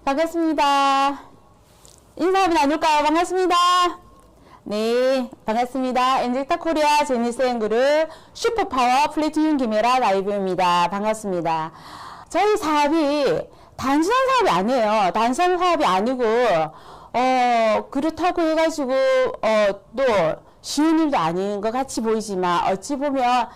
반갑습니다. 인사 한번 나눌까요? 반갑습니다. 네, 반갑습니다. 엔젤타 코리아 제니스앤 그룹 슈퍼파워 플래티늄 기메라 라이브입니다. 반갑습니다. 저희 사업이 단순한 사업이 아니에요. 단순한 사업이 아니고, 그렇다고 해가지고, 또 쉬운 일도 아닌 것 같이 보이지만, 어찌 보면,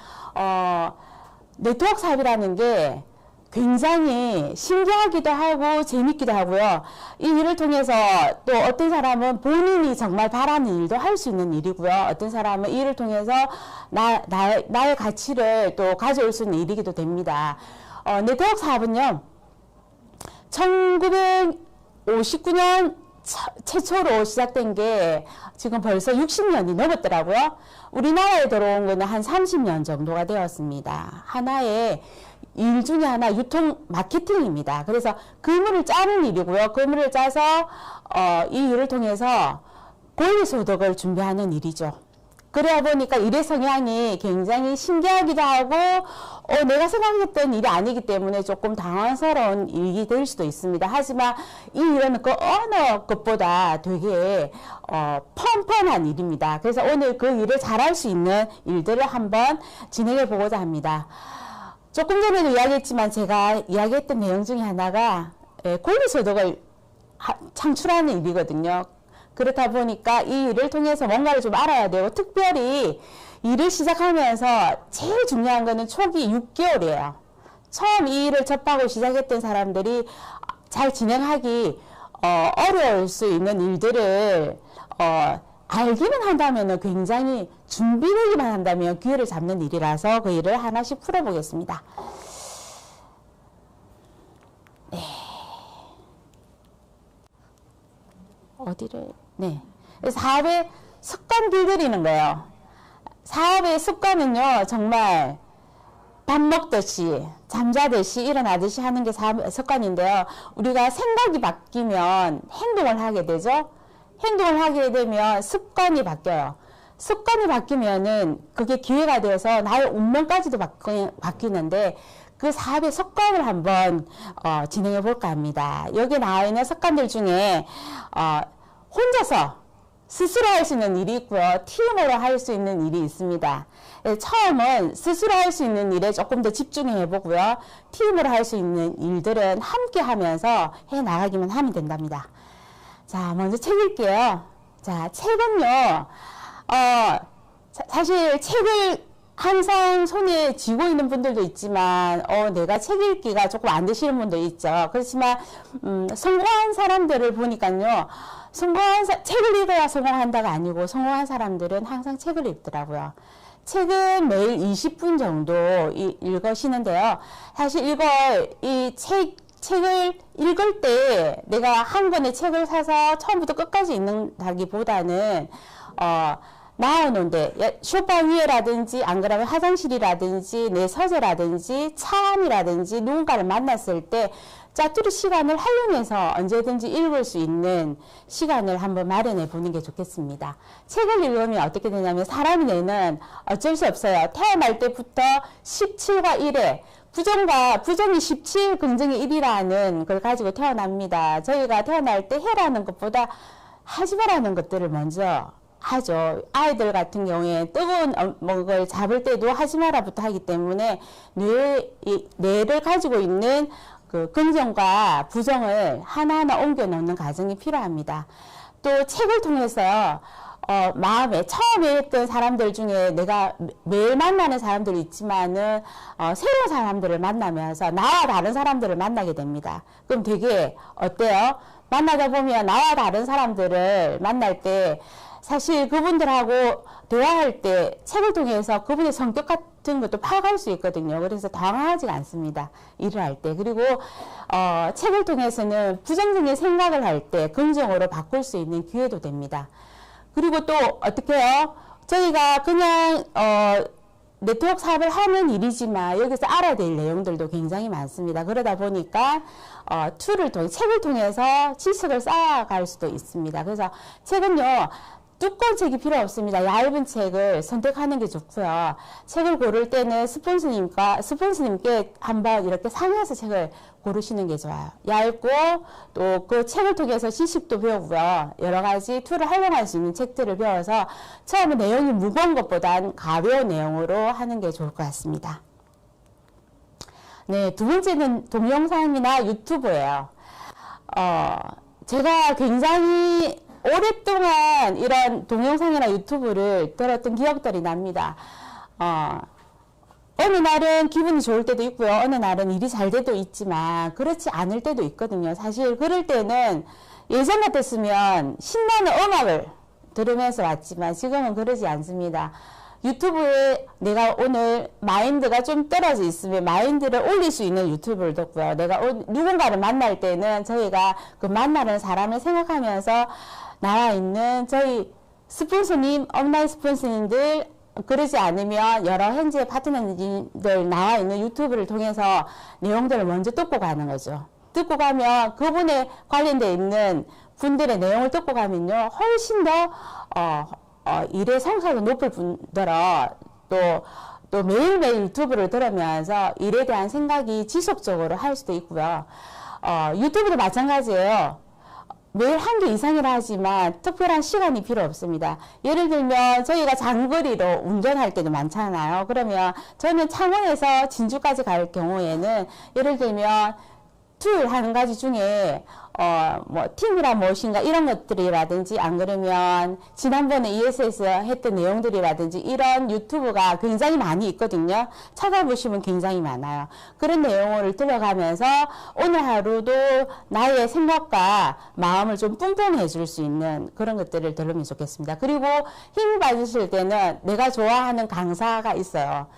네트워크 사업이라는 게 굉장히 신기하기도 하고 재밌기도 하고요. 이 일을 통해서 또 어떤 사람은 본인이 정말 바라는 일도 할 수 있는 일이고요. 어떤 사람은 이 일을 통해서 나의 가치를 또 가져올 수 있는 일이기도 됩니다. 네트워크 사업은요, 1959년 최초로 시작된 게 지금 벌써 60년이 넘었더라고요. 우리나라에 들어온 거는 한 30년 정도가 되었습니다. 하나의 일 중에 하나 유통 마케팅입니다. 그래서 그물을 짜는 일이고요. 그물을 짜서 이 일을 통해서 권리 소득을 준비하는 일이죠. 그러다 보니까 일의 성향이 굉장히 신기하기도 하고 내가 생각했던 일이 아니기 때문에 조금 당황스러운 일이 될 수도 있습니다. 하지만 이 일은 그 어느 것보다 되게 펀펀한 일입니다. 그래서 오늘 그 일을 잘할 수 있는 일들을 한번 진행해 보고자 합니다. 조금 전에도 이야기했지만 제가 이야기했던 내용 중에 하나가 권리소득을 창출하는 일이거든요. 그렇다 보니까 이 일을 통해서 뭔가를 좀 알아야 되고, 특별히 일을 시작하면서 제일 중요한 거는 초기 6개월이에요. 처음 이 일을 접하고 시작했던 사람들이 잘 진행하기 어려울 수 있는 일들을 알기만 한다면, 굉장히 준비되기만 한다면 기회를 잡는 일이라서 그 일을 하나씩 풀어보겠습니다. 네. 네. 사업의 습관 길들이는 거예요. 사업의 습관은요, 정말 밥 먹듯이, 잠자듯이, 일어나듯이 하는 게 사업의 습관인데요. 우리가 생각이 바뀌면 행동을 하게 되죠. 행동을 하게 되면 습관이 바뀌어요. 습관이 바뀌면은 그게 기회가 되어서 나의 운명까지도 바뀌는데, 그 사업의 습관을 한번 진행해 볼까 합니다. 여기 나와 있는 습관들 중에 혼자서 스스로 할 수 있는 일이 있고요. 팀으로 할 수 있는 일이 있습니다. 처음은 스스로 할 수 있는 일에 조금 더 집중해 보고요. 팀으로 할 수 있는 일들은 함께 하면서 해 나가기만 하면 된답니다. 자, 먼저 책 읽게요. 자, 책은요, 사실 책을 항상 손에 쥐고 있는 분들도 있지만, 내가 책 읽기가 조금 안 되시는 분도 있죠. 그렇지만, 성공한 사람들을 보니까요, 책을 읽어야 성공한다가 아니고, 성공한 사람들은 항상 책을 읽더라고요. 책은 매일 20분 정도 읽으시는데요. 사실 책을 읽을 때 내가 한 권의 책을 사서 처음부터 끝까지 읽는다기보다는 나오는데 소파 위에라든지, 안 그러면 화장실이라든지, 내 서재라든지, 차 안이라든지 누군가를 만났을 때 짜투리 시간을 활용해서 언제든지 읽을 수 있는 시간을 한번 마련해 보는 게 좋겠습니다. 책을 읽으면 어떻게 되냐면, 사람이 내는 어쩔 수 없어요. 태어날 때부터 17과 1에 부정이 17, 긍정이 1이라는 걸 가지고 태어납니다. 저희가 태어날 때 해라는 것보다 하지 말라는 것들을 먼저 하죠. 아이들 같은 경우에 뜨거운 먹을 잡을 때도 하지 마라부터 하기 때문에 뇌를 가지고 있는 그 긍정과 부정을 하나하나 옮겨 놓는 과정이 필요합니다. 또 책을 통해서 마음에 처음에 했던 사람들 중에 내가 매일 만나는 사람들이 있지만은 새로운 사람들을 만나면서 나와 다른 사람들을 만나게 됩니다. 그럼 되게 어때요? 만나다 보면 나와 다른 사람들을 만날 때 사실 그분들하고 대화할 때 책을 통해서 그분의 성격 같은 것도 파악할 수 있거든요. 그래서 당황하지가 않습니다. 일을 할 때. 그리고 책을 통해서는 부정적인 생각을 할 때 긍정으로 바꿀 수 있는 기회도 됩니다. 그리고 또 어떻게 해요? 저희가 그냥 네트워크 사업을 하는 일이지만 여기서 알아야 될 내용들도 굉장히 많습니다. 그러다 보니까 책을 통해서 지식을 쌓아갈 수도 있습니다. 그래서 책은요, 두꺼운 책이 필요 없습니다. 얇은 책을 선택하는 게 좋고요. 책을 고를 때는 스폰서님께 한번 이렇게 상의해서 책을 고르시는 게 좋아요. 얇고 또 그 책을 통해서 지식도 배우고요. 여러 가지 툴을 활용할 수 있는 책들을 배워서 처음에 내용이 무거운 것보단 가벼운 내용으로 하는 게 좋을 것 같습니다. 네, 두 번째는 동영상이나 유튜브예요. 제가 굉장히 오랫동안 이런 동영상이나 유튜브를 들었던 기억들이 납니다. 어느 날은 기분이 좋을 때도 있고요. 어느 날은 일이 잘 때도 있지만 그렇지 않을 때도 있거든요. 사실 그럴 때는 예전 같았으면 신나는 음악을 들으면서 왔지만 지금은 그러지 않습니다. 유튜브에 내가 오늘 마인드가 좀 떨어져 있으면 마인드를 올릴 수 있는 유튜브를 듣고요. 내가 누군가를 만날 때는 저희가 그 만나는 사람을 생각하면서 나와 있는 저희 스폰서님, 업라인 스폰서님들, 그러지 않으면 여러 현재 파트너님들 나와 있는 유튜브를 통해서 내용들을 먼저 듣고 가는 거죠. 듣고 가면 그분에 관련되어 있는 분들의 내용을 듣고 가면요. 훨씬 더 일의 성과가 높을 분들은 또 매일매일 유튜브를 들으면서 일에 대한 생각이 지속적으로 할 수도 있고요. 유튜브도 마찬가지예요. 매일 한 개 이상이라 하지만 특별한 시간이 필요 없습니다. 예를 들면 저희가 장거리로 운전할 때도 많잖아요. 그러면 저는 창원에서 진주까지 갈 경우에는 예를 들면 툴 하는 가지 중에 뭐 팀이란 무엇인가 이런 것들이라든지 안 그러면 지난번에 ESS 했던 내용들이라든지 이런 유튜브가 굉장히 많이 있거든요. 찾아보시면 굉장히 많아요. 그런 내용을 들어가면서 오늘 하루도 나의 생각과 마음을 좀 뿜뿜해 줄 수 있는 그런 것들을 들으면 좋겠습니다. 그리고 힘이 빠지실 때는 내가 좋아하는 강사가 있어요.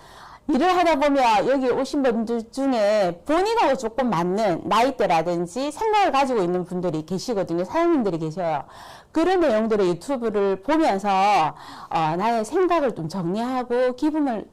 일을 하다 보면 여기 오신 분들 중에 본인하고 조금 맞는 나이대라든지 생각을 가지고 있는 분들이 계시거든요. 사장님들이 계셔요. 그런 내용들의 유튜브를 보면서 나의 생각을 좀 정리하고 기분을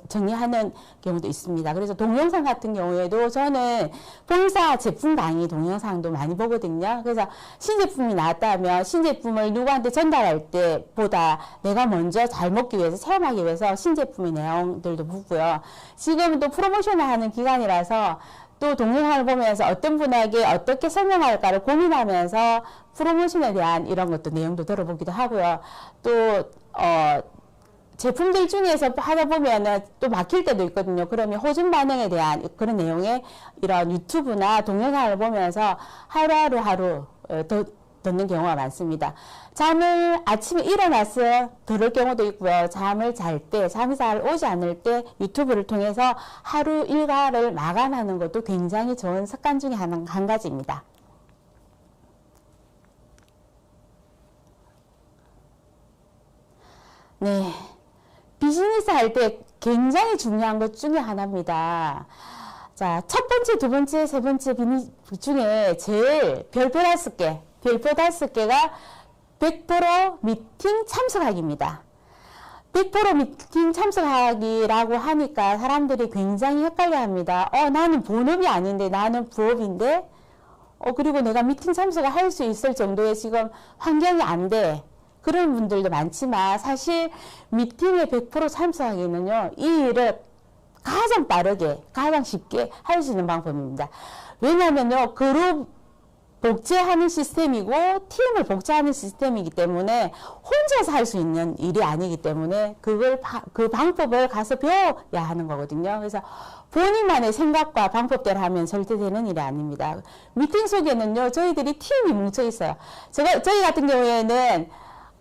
정리하는 경우도 있습니다. 그래서 동영상 같은 경우에도 저는 본사 제품 강의 동영상도 많이 보거든요. 그래서 신제품이 나왔다면 신제품을 누구한테 전달할 때보다 내가 먼저 잘 먹기 위해서 체험하기 위해서 신제품의 내용들도 보고요. 지금은 또 프로모션을 하는 기간이라서 또 동영상을 보면서 어떤 분에게 어떻게 설명할까를 고민하면서 프로모션에 대한 이런 것도 내용도 들어보기도 하고요. 또 제품들 중에서 하다 보면은 또 막힐 때도 있거든요. 그러면 호준 반응에 대한 그런 내용의 이런 유튜브나 동영상을 보면서 하루 더 듣는 경우가 많습니다. 잠을 아침에 일어나서 들을 경우도 있고요. 잠을 잘 때, 잠이 잘 오지 않을 때 유튜브를 통해서 하루 일과를 마감하는 것도 굉장히 좋은 습관 중에 한 가지입니다. 네, 비즈니스 할 때 굉장히 중요한 것 중에 하나입니다. 자, 첫 번째, 두 번째, 세 번째 비즈니스 중에 제일 별표 5개가 100% 미팅 참석하기입니다. 100% 미팅 참석하기라고 하니까 사람들이 굉장히 헷갈려 합니다. 나는 본업이 아닌데, 나는 부업인데, 그리고 내가 미팅 참석을 할 수 있을 정도의 지금 환경이 안 돼. 그런 분들도 많지만 사실 미팅에 100% 참석하기는요, 이 일을 가장 빠르게, 가장 쉽게 할 수 있는 방법입니다. 왜냐하면요, 그룹 복제하는 시스템이고 팀을 복제하는 시스템이기 때문에 혼자서 할 수 있는 일이 아니기 때문에 그 방법을 가서 배워야 하는 거거든요. 그래서 본인만의 생각과 방법대로 하면 절대 되는 일이 아닙니다. 미팅 속에는요, 저희들이 팀이 뭉쳐 있어요. 저희 같은 경우에는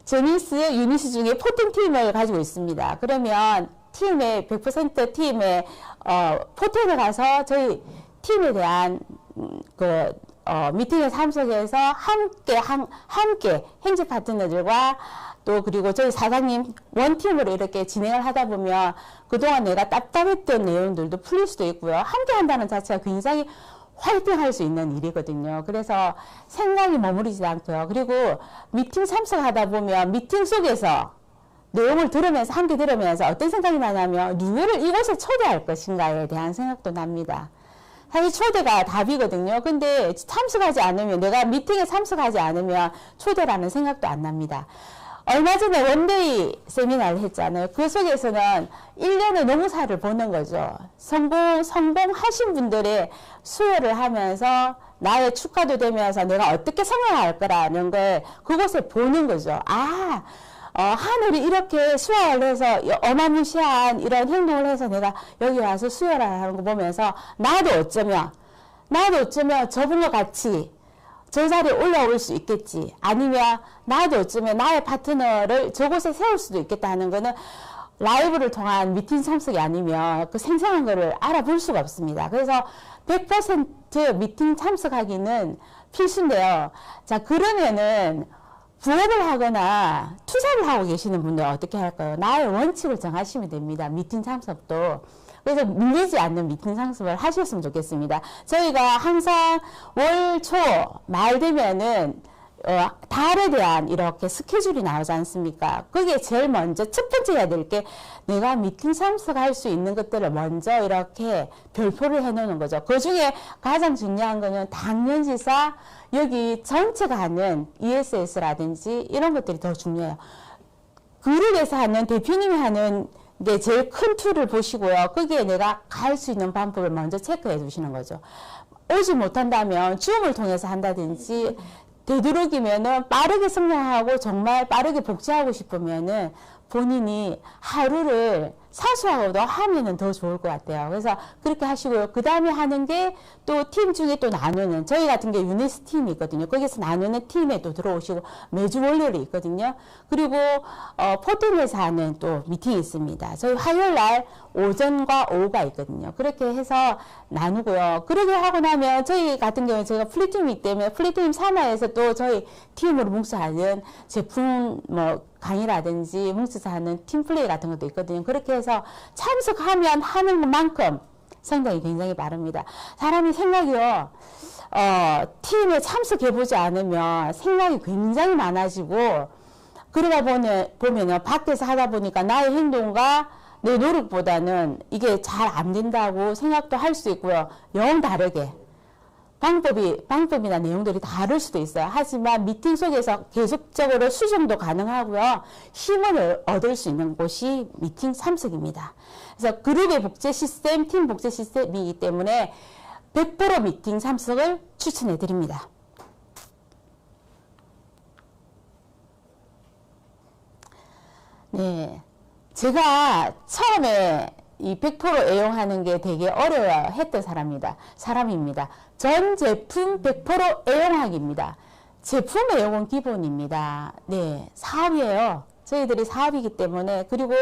제니스, 유니스 중에 14팀을 가지고 있습니다. 그러면 팀의 100% 팀의 포텐을 가서 저희 팀에 대한 미팅에 참석해서 함께 현지 파트너들과 또 그리고 저희 사장님 원팀으로 이렇게 진행을 하다 보면 그동안 내가 답답했던 내용들도 풀릴 수도 있고요. 함께 한다는 자체가 굉장히 화이팅 할 수 있는 일이거든요. 그래서 생각이 머무르지 않고요. 그리고 미팅 참석하다 보면 미팅 속에서 내용을 들으면서 함께 들으면서 어떤 생각이 나냐면 누구를 이곳에 초대할 것인가에 대한 생각도 납니다. 사실 초대가 답이거든요. 근데 참석하지 않으면 내가 미팅에 참석하지 않으면 초대라는 생각도 안 납니다. 얼마 전에 원데이 세미나를 했잖아요. 그 속에서는 1년의 농사를 보는 거죠. 성공하신 분들의 수혈을 하면서 나의 축하도 되면서 내가 어떻게 성공할 거라는 걸 그곳에 보는 거죠. 하늘이 이렇게 수혈을 해서 어마무시한 이런 행동을 해서 내가 여기 와서 수혈을 하는 거 보면서 나도 어쩌면 저분과 같이 저 자리에 올라올 수 있겠지. 아니면 나도 어쩌면 나의 파트너를 저곳에 세울 수도 있겠다 하는 거는 라이브를 통한 미팅 참석이 아니면 그 생생한 거를 알아볼 수가 없습니다. 그래서 100% 미팅 참석하기는 필수인데요. 자, 그러면은 부업을 하거나 투자를 하고 계시는 분들 어떻게 할까요? 나의 원칙을 정하시면 됩니다. 미팅 참석도. 그래서 밀리지 않는 미팅 참석을 하셨으면 좋겠습니다. 저희가 항상 월 초 말 되면은 달에 대한 이렇게 스케줄이 나오지 않습니까? 그게 제일 먼저 첫 번째 해야 될 게 내가 미팅 참석할 수 있는 것들을 먼저 이렇게 별표를 해 놓는 거죠. 그 중에 가장 중요한 거는 당년시사 여기 전체가 하는 ESS라든지 이런 것들이 더 중요해요. 그룹에서 하는 대표님이 하는 게 제일 큰 툴을 보시고요. 거기에 내가 갈 수 있는 방법을 먼저 체크해 두시는 거죠. 오지 못한다면 줌을 통해서 한다든지 되도록이면은 빠르게 성장하고 정말 빠르게 복제하고 싶으면은 본인이 하루를 사수하고도 하면은 더 좋을 것 같아요. 그래서 그렇게 하시고요. 그 다음에 하는 게 또 팀 중에 또 나누는, 저희 같은 게 유니스 팀이 있거든요. 거기서 나누는 팀에 또 들어오시고 매주 월요일에 있거든요. 그리고 포텐에서 하는 또 미팅이 있습니다. 저희 화요일 날 오전과 오후가 있거든요. 그렇게 해서 나누고요. 그렇게 하고 나면 저희 같은 경우는 제가 플리팀이기 때문에 플리팀 산하에서 또 저희 팀으로 뭉쳐하는 제품 강의라든지 뭉쳐서 하는 팀플레이 같은 것도 있거든요. 그렇게 해서 참석하면 하는 것만큼 성장이 굉장히 빠릅니다. 사람이 생각이요, 팀에 참석해보지 않으면 생각이 굉장히 많아지고, 그러다 보면은 밖에서 하다 보니까 나의 행동과 내 노력보다는 이게 잘 안 된다고 생각도 할 수 있고요. 영 다르게. 방법이나 내용들이 다를 수도 있어요. 하지만 미팅 속에서 계속적으로 수정도 가능하고요. 힘을 얻을 수 있는 곳이 미팅 참석입니다. 그래서 그룹의 복제 시스템, 팀 복제 시스템이기 때문에 100% 미팅 참석을 추천해 드립니다. 네, 제가 처음에 이 100% 애용하는 게 되게 어려워했던 사람입니다. 전 제품 100% 애용하기입니다. 제품 애용은 기본입니다. 네, 사업이에요. 저희들이 사업이기 때문에. 그리고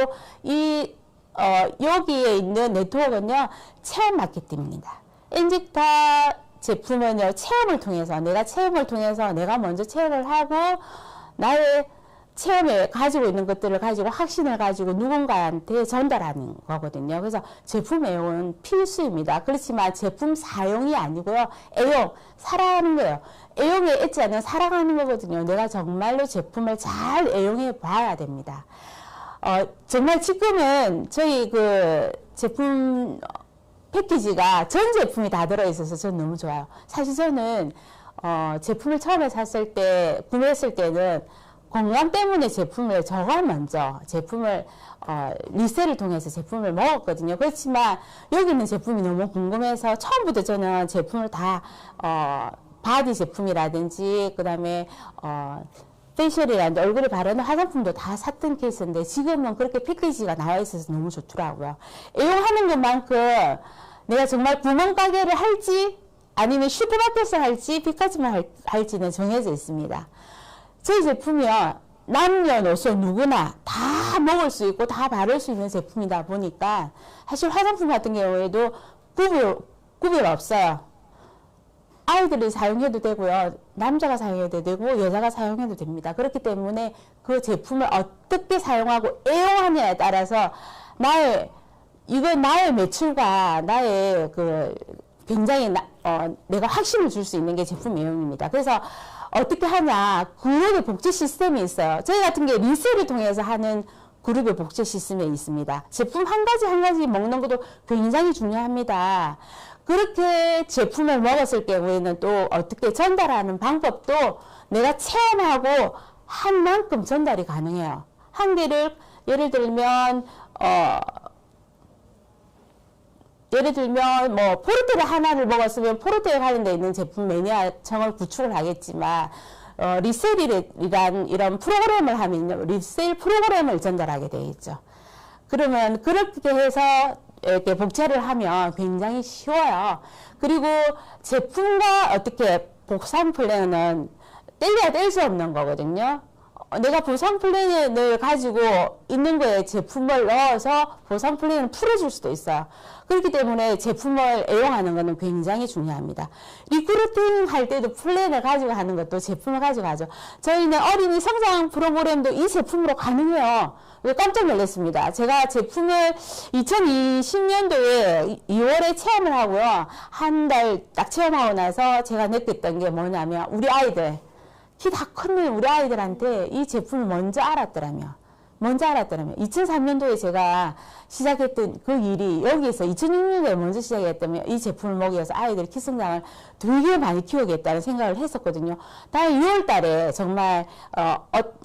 여기에 있는 네트워크는요, 체험 마케팅입니다. 엔직타 제품은요, 체험을 통해서 내가 먼저 체험을 하고 나의 체험에 가지고 있는 것들을 가지고 확신을 가지고 누군가한테 전달하는 거거든요. 그래서 제품 애용은 필수입니다. 그렇지만 제품 사용이 아니고요. 애용, 사랑하는 거예요. 애용에 있지 않는 사랑하는 거거든요. 내가 정말로 제품을 잘 애용해 봐야 됩니다. 정말 지금은 저희 그 제품 패키지가 전 제품이 다 들어있어서 저는 너무 좋아요. 사실 저는 제품을 처음에 구매했을 때는 건강 때문에 제품을 리셀을 통해서 제품을 먹었거든요. 그렇지만 여기는 제품이 너무 궁금해서 처음부터 저는 제품을 다 바디 제품이라든지 그 다음에 페이셜이라든지 얼굴에 바르는 화장품도 다 샀던 케이스인데 지금은 그렇게 패키지가 나와 있어서 너무 좋더라고요. 애용하는 것만큼 내가 정말 구멍가게를 할지 아니면 슈퍼마켓을 할지 피카지만 할지는 정해져 있습니다. 저희 제품이요, 남녀노소 누구나 다 먹을 수 있고 다 바를 수 있는 제품이다 보니까 사실 화장품 같은 경우에도 구별 없어요. 아이들이 사용해도 되고요, 남자가 사용해도 되고 여자가 사용해도 됩니다. 그렇기 때문에 그 제품을 어떻게 사용하고 애용하냐에 따라서 나의 매출과 나의 굉장히 내가 확신을 줄 수 있는 게 제품 애용입니다. 그래서 어떻게 하냐, 그룹의 복제 시스템이 있어요. 저희 같은 게 리셀을 통해서 하는 그룹의 복제 시스템이 있습니다. 제품 한 가지 먹는 것도 굉장히 중요합니다. 그렇게 제품을 먹었을 경우에는 또 어떻게 전달하는 방법도 내가 체험하고 한 만큼 전달이 가능해요. 한 개를 예를 들면 뭐 포르테를 하나를 먹었으면 포르테에 관련되어 있는 제품 매니아층을 구축을 하겠지만 리셀이란 이런 프로그램을 하면 리셀 프로그램을 전달하게 되겠죠. 그러면 그렇게 해서 이렇게 복제를 하면 굉장히 쉬워요. 그리고 제품과 어떻게 보상 플랜은 뗄래야 뗄 수 없는 거거든요. 내가 보상 플랜을 가지고 있는 거에 제품을 넣어서 보상 플랜을 풀어줄 수도 있어요. 그렇기 때문에 제품을 애용하는 것은 굉장히 중요합니다. 리크루팅 할 때도 플랜을 가지고 하는 것도 제품을 가지고 하죠. 저희는 어린이 성장 프로그램도 이 제품으로 가능해요. 깜짝 놀랐습니다. 제가 제품을 2020년도에 2월에 체험을 하고요. 한 달 딱 체험하고 나서 제가 느꼈던 게 뭐냐면 우리 아이들 키 다 컸는 우리 아이들한테 이 제품을 먼저 알았더라면 2003년도에 제가 시작했던 그 일이 여기에서 2006년도에 먼저 시작했다면 이 제품을 먹여서 아이들 키 성장을 되게 많이 키우겠다는 생각을 했었거든요. 다음 6월 달에 정말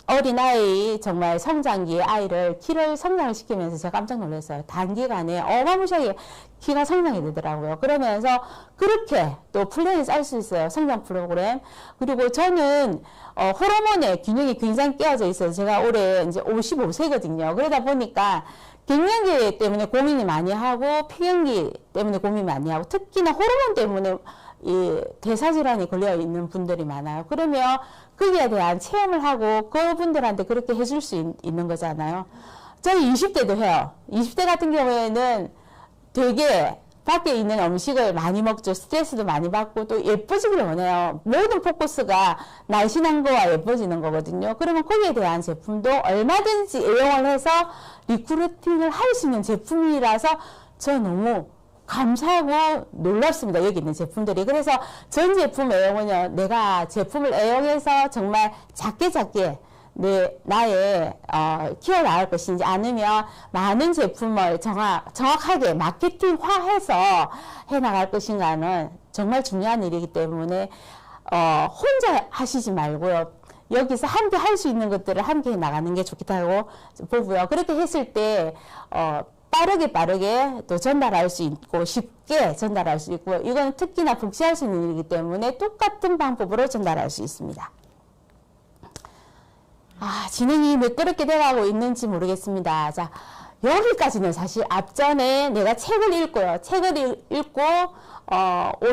어린아이 정말 성장기의 아이를 키를 성장을 시키면서 제가 깜짝 놀랐어요. 단기간에 어마무시하게 키가 성장이 되더라고요. 그러면서 그렇게 또 플랜을 짤 수 있어요. 성장 프로그램. 그리고 저는 호르몬의 균형이 굉장히 깨어져 있어서 제가 올해 이제 55세거든요. 그러다 보니까 갱년기 때문에 고민이 많이 하고 폐경기 때문에 고민 많이 하고 특히나 호르몬 때문에 이 대사질환이 걸려 있는 분들이 많아요. 그러면 거기에 대한 체험을 하고 그분들한테 그렇게 해줄 수 있는 거잖아요. 저희 20대도 해요. 20대 같은 경우에는 되게 밖에 있는 음식을 많이 먹죠. 스트레스도 많이 받고 또 예뻐지기를 원해요. 모든 포커스가 날씬한 거와 예뻐지는 거거든요. 그러면 거기에 대한 제품도 얼마든지 애용을 해서 리크루팅을 할 수 있는 제품이라서 저 너무 감사하고 놀랍습니다. 여기 있는 제품들이. 그래서 전 제품 애용은요. 내가 제품을 애용해서 정말 작게 나의 키워나갈 것인지 아니면 많은 제품을 정확하게 마케팅화해서 해나갈 것인가는 정말 중요한 일이기 때문에 혼자 하시지 말고요. 여기서 함께 할 수 있는 것들을 함께 나가는 게 좋겠다고 보고요. 그렇게 했을 때 빠르게 또 전달할 수 있고 쉽게 전달할 수 있고 이건 특히나 복제할 수 있는 일이기 때문에 똑같은 방법으로 전달할 수 있습니다. 진행이 매끄럽게 돼가고 있는지 모르겠습니다. 자, 여기까지는 사실 앞전에 내가 책을 읽고요. 책을 읽고,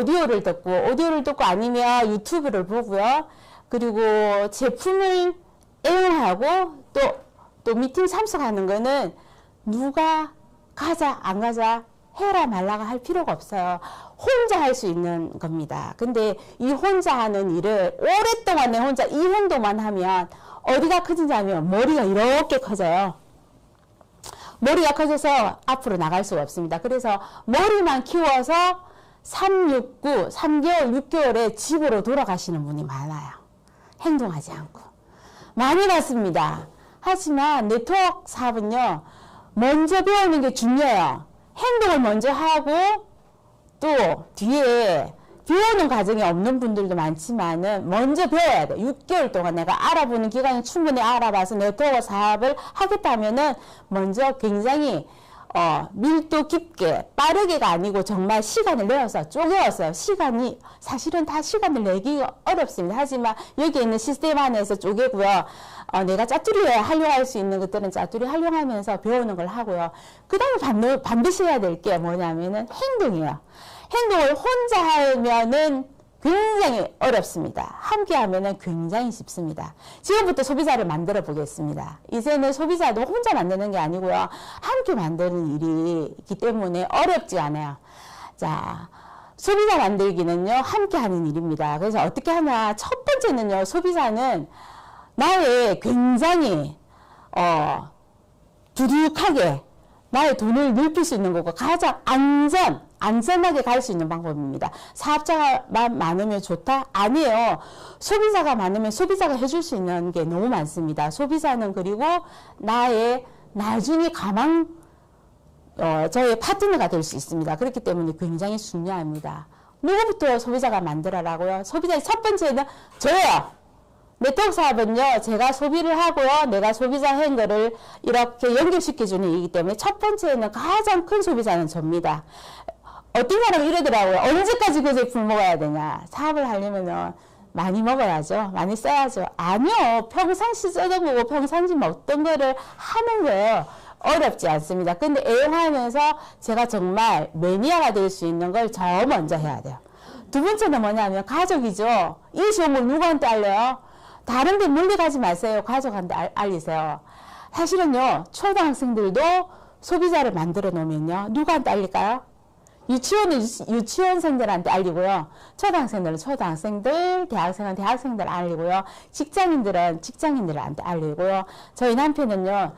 오디오를 듣고 아니면 유튜브를 보고요. 그리고 제품을 애용하고 또 미팅 참석하는 거는 누가 가자, 안 가자, 해라 말라가 할 필요가 없어요. 혼자 할 수 있는 겁니다. 근데 이 혼자 하는 일을 오랫동안 내 혼자 이 행동만 하면 어디가 커진지 하면 머리가 이렇게 커져요. 머리가 커져서 앞으로 나갈 수가 없습니다. 그래서 머리만 키워서 3개월, 6개월에 집으로 돌아가시는 분이 많아요. 행동하지 않고. 많이 봤습니다. 하지만 네트워크 사업은요. 먼저 배우는 게 중요해요. 행동을 먼저 하고 또 뒤에 배우는 과정이 없는 분들도 많지만은 먼저 배워야 돼. 6개월 동안 내가 알아보는 기간을 충분히 알아봐서 네트워크 사업을 하겠다면은 먼저 굉장히 밀도 깊게 빠르게가 아니고 정말 시간을 내어서 쪼개었어요. 사실은 다 시간을 내기가 어렵습니다. 하지만 여기 있는 시스템 안에서 쪼개고요. 내가 짜투리 활용할 수 있는 것들은 짜투리 활용하면서 배우는 걸 하고요. 그 다음에 반드시 해야 될 게 뭐냐면은 행동이에요. 행동을 혼자 하면은 굉장히 어렵습니다. 함께 하면은 굉장히 쉽습니다. 지금부터 소비자를 만들어 보겠습니다. 이제는 소비자도 혼자 만드는 게 아니고요. 함께 만드는 일이 있기 때문에 어렵지 않아요. 자, 소비자 만들기는요, 함께 하는 일입니다. 그래서 어떻게 하냐. 첫 번째는요, 소비자는 나의 굉장히, 두둑하게 나의 돈을 넓힐 수 있는 거고 가장 안전하게 갈 수 있는 방법입니다. 사업자가 많으면 좋다? 아니에요. 소비자가 많으면 소비자가 해줄 수 있는 게 너무 많습니다. 소비자는 그리고 나의 나중에 저의 파트너가 될 수 있습니다. 그렇기 때문에 굉장히 중요합니다. 누구부터 소비자가 만들어라고요? 소비자의 첫 번째는 저예요. 네트워크 사업은요, 제가 소비를 하고요, 내가 소비자 행거를 이렇게 연결시켜주는 일이기 때문에 첫 번째는 가장 큰 소비자는 접니다. 어떤 사람은 이러더라고요. 언제까지 그 제품을 먹어야 되냐. 사업을 하려면은 많이 먹어야죠. 많이 써야죠. 아니요. 평상시 쓰던 거고 평상시 먹던 거를 하는 거예요. 어렵지 않습니다. 근데 애용하면서 제가 정말 매니아가 될 수 있는 걸 저 먼저 해야 돼요. 두 번째는 뭐냐면 가족이죠. 이 정보를 누구한테 알려요? 다른 데 멀리 가지 마세요. 가족한테 알리세요. 사실은요. 초등학생들도 소비자를 만들어 놓으면요. 누구한테 알릴까요? 유치원은 유치원생들한테 알리고요. 초등학생들은 초등학생들, 대학생은 대학생들 알리고요. 직장인들은 직장인들한테 알리고요. 저희 남편은요.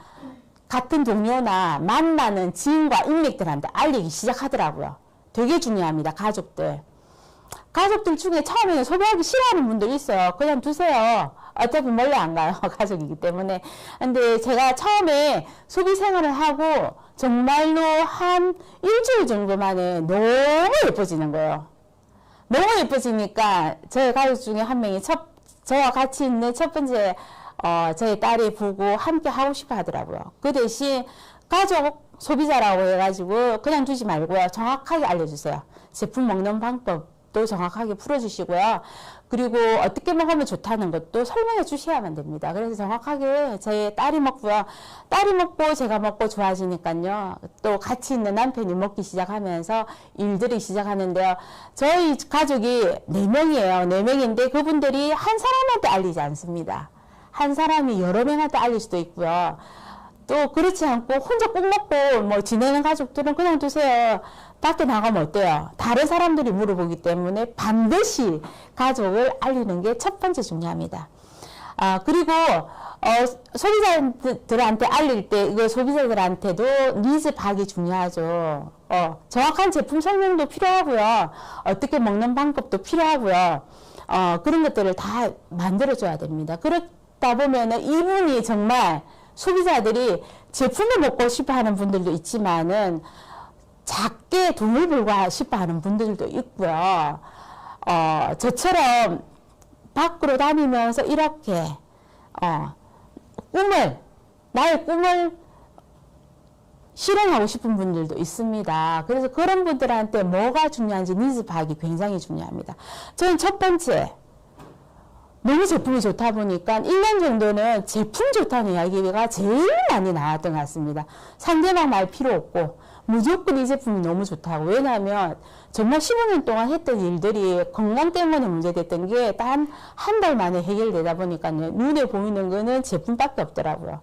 같은 동료나 만나는 지인과 인맥들한테 알리기 시작하더라고요. 되게 중요합니다. 가족들. 가족들 중에 처음에는 소비하기 싫어하는 분들 있어요. 그냥 두세요. 어차피 멀리 안 가요. 가족이기 때문에. 근데 제가 처음에 소비 생활을 하고 정말로 한 일주일 정도 만에 너무 예뻐지는 거예요. 너무 예뻐지니까 저희 가족 중에 한 명이 저와 같이 있는 첫 번째 저희 딸이 보고 함께 하고 싶어 하더라고요. 그 대신 가족 소비자라고 해가지고 그냥 두지 말고요. 정확하게 알려주세요. 제품 먹는 방법도 정확하게 풀어주시고요. 그리고 어떻게 먹으면 좋다는 것도 설명해 주셔야만 됩니다. 그래서 정확하게 제 딸이 먹고요. 딸이 먹고 제가 먹고 좋아지니까요. 또 같이 있는 남편이 먹기 시작하면서 일들이 시작하는데요. 저희 가족이 4명이에요. 4명인데 그분들이 한 사람한테 알리지 않습니다. 한 사람이 여러 명한테 알릴 수도 있고요. 또 그렇지 않고 혼자 꼭 먹고 뭐 지내는 가족들은 그냥 두세요. 밖에 나가면 어때요? 다른 사람들이 물어보기 때문에 반드시 가족을 알리는 게 첫 번째 중요합니다. 그리고 소비자들한테 알릴 때 이거 소비자들한테도 니즈 파악이 중요하죠. 정확한 제품 설명도 필요하고요. 어떻게 먹는 방법도 필요하고요. 그런 것들을 다 만들어줘야 됩니다. 그러다 보면은 이분이 정말 소비자들이 제품을 먹고 싶어 하는 분들도 있지만은 작게 돈을 벌고 싶어 하는 분들도 있고요. 저처럼 밖으로 다니면서 이렇게, 나의 꿈을 실현하고 싶은 분들도 있습니다. 그래서 그런 분들한테 뭐가 중요한지 니즈 파악이 굉장히 중요합니다. 저는 첫 번째, 너무 제품이 좋다 보니까 1년 정도는 제품 좋다는 이야기가 제일 많이 나왔던 것 같습니다. 상대방 말 필요 없고 무조건 이 제품이 너무 좋다고. 왜냐하면 정말 15년 동안 했던 일들이 건강 때문에 문제됐던 게 단 한 달 만에 해결되다 보니까요. 눈에 보이는 거는 제품밖에 없더라고요.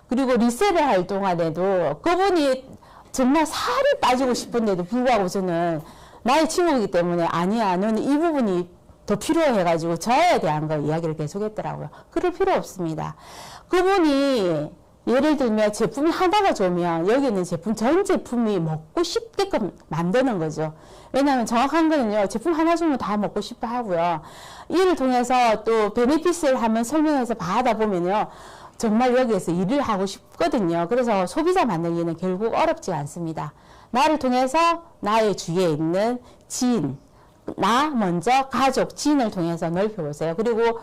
그리고 리셀을 할 동안에도 그분이 정말 살이 빠지고 싶은데도 불구하고 저는 나의 친구이기 때문에 아니야, 너는 이 부분이 더 필요해가지고 저에 대한 걸 이야기를 계속했더라고요. 그럴 필요 없습니다. 그분이 예를 들면 제품이 하나가 좋으면 여기 있는 제품 전 제품이 먹고 싶게끔 만드는 거죠. 왜냐하면 정확한 거는요. 제품 하나 주면 다 먹고 싶어 하고요. 이를 통해서 또 베네피스를 한번 설명해서 받아보면요. 정말 여기에서 일을 하고 싶거든요. 그래서 소비자 만들기는 결국 어렵지 않습니다. 나를 통해서 나의 주위에 있는 지인, 나 먼저 가족, 지인을 통해서 넓혀보세요. 그리고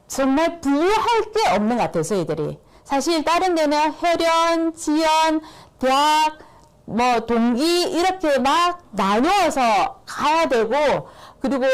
정말 분류할 게 없는 것 같아요. 저희들이. 사실 다른 데는 혈연, 지연, 대학, 뭐 동기 이렇게 막 나누어서 가야 되고 그리고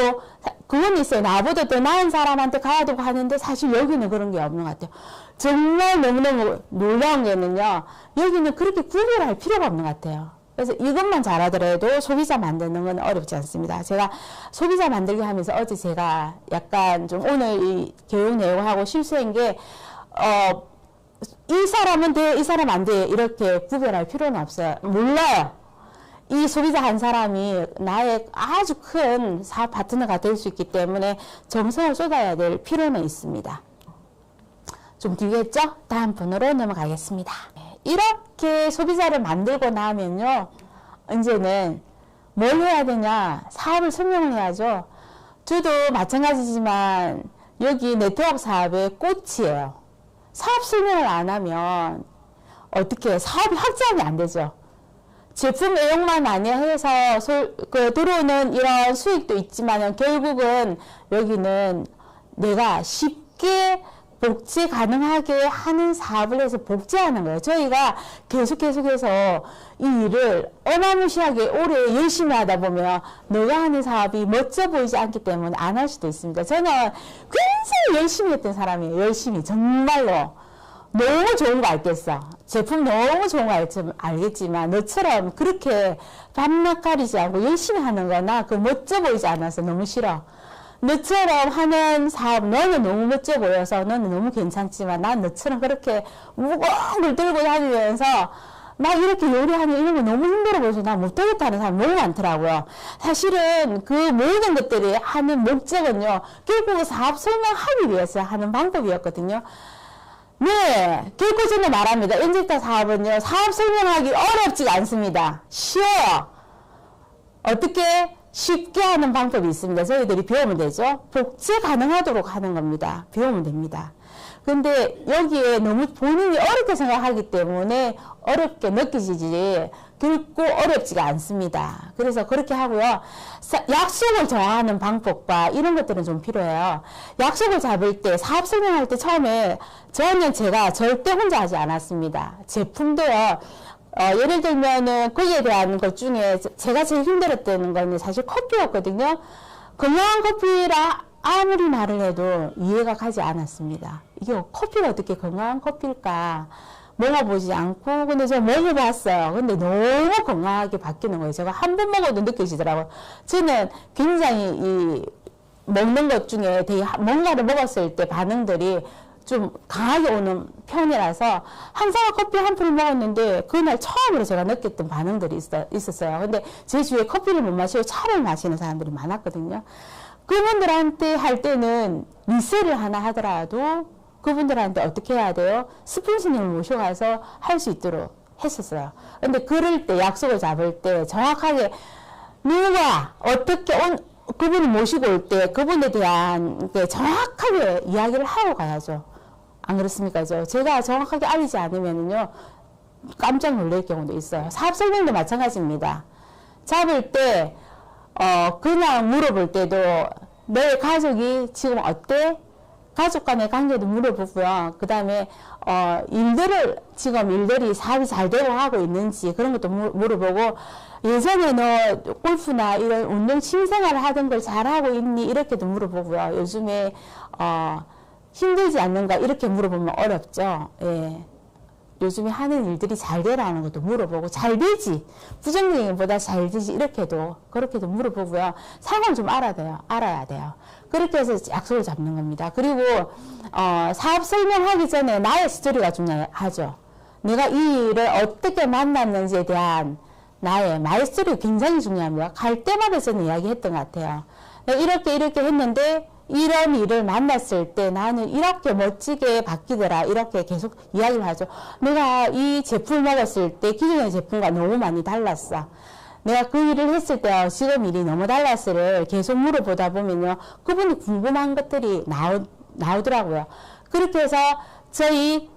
그건 있어요. 나보다 더 나은 사람한테 가야 되고 하는데 사실 여기는 그런 게 없는 것 같아요. 정말 너무너무 놀라운 게는요. 여기는 그렇게 구별할 필요가 없는 것 같아요. 그래서 이것만 잘하더라도 소비자 만드는 건 어렵지 않습니다. 제가 소비자 만들기 하면서 어제 제가 약간 좀 오늘 이 교육 내용하고 실수한 게 이 사람은 돼, 이 사람 안 돼. 이렇게 구별할 필요는 없어요. 몰라요. 이 소비자 한 사람이 나의 아주 큰 사업 파트너가 될 수 있기 때문에 정성을 쏟아야 될 필요는 있습니다. 좀 길겠죠? 다음 분으로 넘어가겠습니다. 이렇게 소비자를 만들고 나면요. 이제는 뭘 해야 되냐? 사업을 설명을 해야죠. 저도 마찬가지지만 여기 네트워크 사업의 꽃이에요. 사업 설명을 안 하면 어떻게 사업이 확장이 안 되죠. 제품 애용만 많이 해서 들어오는 이런 수익도 있지만 결국은 여기는 내가 쉽게 쉽게 복제 가능하게 하는 사업을 해서 복제하는 거예요. 저희가 계속해서 이 일을 어마무시하게 오래 열심히 하다 보면 너가 하는 사업이 멋져 보이지 않기 때문에 안 할 수도 있습니다. 저는 굉장히 열심히 했던 사람이에요. 열심히 정말로 너무 좋은 거 알겠어. 제품 너무 좋은 거 알겠지만 너처럼 그렇게 밤낮 가리지 않고 열심히 하는 거나 그 멋져 보이지 않아서 너무 싫어. 너처럼 하는 사업, 너는 너무 멋져 보여서 너는 너무 괜찮지만 난 너처럼 그렇게 무거운 걸 들고 다니면서 막 이렇게 요리하는 이런 거 너무 힘들어 보여서 난 못하겠다는 사람 너무 많더라고요. 사실은 그 모든 것들이 하는 목적은요, 결국 사업 설명하기 위해서 하는 방법이었거든요. 네, 결코 저는 말합니다. 엔젤타 사업은요, 사업 설명하기 어렵지가 않습니다. 쉬워요. 어떻게? 쉽게 하는 방법이 있습니다. 저희들이 배우면 되죠. 복제 가능하도록 하는 겁니다. 배우면 됩니다. 근데 여기에 너무 본인이 어렵게 생각하기 때문에 어렵게 느껴지지 결코 어렵지가 않습니다. 그래서 그렇게 하고요. 약속을 정하는 방법과 이런 것들은 좀 필요해요. 약속을 잡을 때, 사업 설명할 때 처음에 저는 제가 절대 혼자 하지 않았습니다. 제품도요. 예를 들면은 거기에 대한 것 중에 제가 제일 힘들었던 거는 사실 커피였거든요. 건강한 커피라 아무리 말을 해도 이해가 가지 않았습니다. 이게 커피가 어떻게 건강한 커피일까 먹어보지 않고 근데 제가 먹어봤어요. 근데 너무 건강하게 바뀌는 거예요. 제가 한 번 먹어도 느껴지더라고요. 저는 굉장히 이 먹는 것 중에 되게 뭔가를 먹었을 때 반응들이 좀 강하게 오는 편이라서 한사과 커피 한 풀을 먹었는데 그날 처음으로 제가 느꼈던 반응들이 있었어요. 근데 제 주위에 커피를 못 마시고 차를 마시는 사람들이 많았거든요. 그분들한테 할 때는 리셀을 하나 하더라도 그분들한테 어떻게 해야 돼요? 스폰서님을 모셔가서 할 수 있도록 했었어요. 근데 그럴 때 약속을 잡을 때 정확하게 누가 어떻게 그분을 모시고 올 때 그분에 대한 정확하게 이야기를 하고 가야죠. 안 그렇습니까? 제가 정확하게 알리지 않으면요 깜짝 놀랄 경우도 있어요. 사업 설명도 마찬가지입니다. 잡을 때 그냥 물어볼 때도 내 가족이 지금 어때? 가족 간의 관계도 물어보고요. 그 다음에 지금 일들이 사업이 잘 되고 하고 있는지 그런 것도 물어보고 예전에 너 골프나 이런 운동 취미생활을 하던 걸 잘하고 있니? 이렇게도 물어보고요. 요즘에 힘들지 않는가 이렇게 물어보면 어렵죠. 예. 요즘에 하는 일들이 잘 되라는 것도 물어보고 잘 되지 부정적인 것보다 잘 되지 그렇게도 물어보고요. 상황을 좀 알아야 돼요. 그렇게 해서 약속을 잡는 겁니다. 그리고 사업 설명하기 전에 나의 스토리가 중요하죠. 내가 이 일을 어떻게 만났는지에 대한 나의 마이 스토리가 굉장히 중요합니다. 갈 때마다 저는 이야기했던 것 같아요. 이렇게 했는데 이런 일을 만났을 때 나는 이렇게 멋지게 바뀌더라 이렇게 계속 이야기를 하죠. 내가 이 제품을 먹었을 때 기존의 제품과 너무 많이 달랐어. 내가 그 일을 했을 때와 지금 일이 너무 달랐어를 계속 물어보다 보면요 그분이 궁금한 것들이 나오더라고요. 그렇게 해서 저희